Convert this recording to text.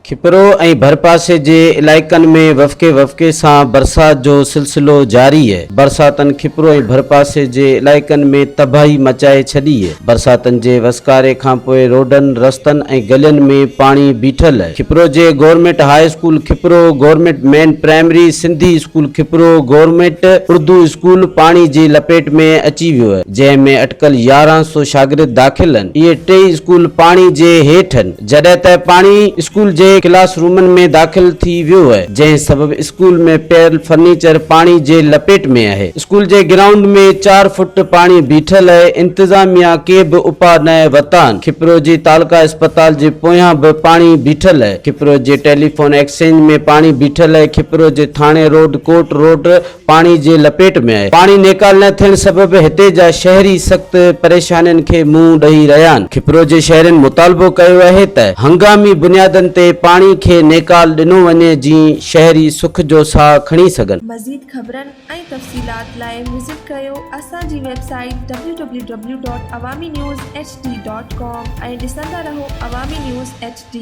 खिपरो ऐं भरपासे जे इलाइक़नि में वफ़क़े सां बरसात जो सिलसिलो जारी है। बरसातनि खिपरो ऐं भरपासे जे इलाइक़नि में तबाही मचाए छॾी है। बरसातनि जे वसकारे खां पोइ रोडनि, रस्तनि ऐं गलियुनि में पाणी बीठल है। खिपरो जे government high school Khipro, government main primary Sindhi school Khipro, government Urdu school पाणी जी लपेट में अची वियो है, जंहिं में अटकल 1100 शागिर्द दाख़िल आहिनि। इहे टे स्कूल पाणी जे हेठि आहिनि, जॾहिं त पाणी स्कूल जे क्लासरूमनि में दाख़िल थी वियो है, जंहिं सबब स्कूल में पियल फर्नीचर पाणी जे लपेट में आहे। स्कूल जे ग्राउंड में 4 फुट पाणी बीठल है। इंतजामिया के बि उपा न वरिता आहिनि। खिपरो जी तालका अस्पताल जे पोयां बि पाणी बीठल है। खिपरो जे टेलीफोन एक्सचेंज में पाणी बीठल है। खिपरो जे थाणे रोड, कोट रोड पाणी जे लपेट में आहे। पाणी नेकाल न थियण सबब हिते जा शहरी सख़्त परेशानियुनि खे मुंहुं ॾेई रहिया आहिनि। खिपरो जे शहरनि मुतालबो कयो आहे त हंगामी बुनियादनि ते पाणी खे नेकाल ॾिनो वञे, जीअं शहरी सुख जो साह खणी सघनि। मज़ीद ख़बरनि ऐं तफ़सीलात लाइ विज़िट कयो असांजी वेबसाइट www.awamiNewsHD.com ऐं ॾिसंदा रहो अवामी न्यूज़ HD।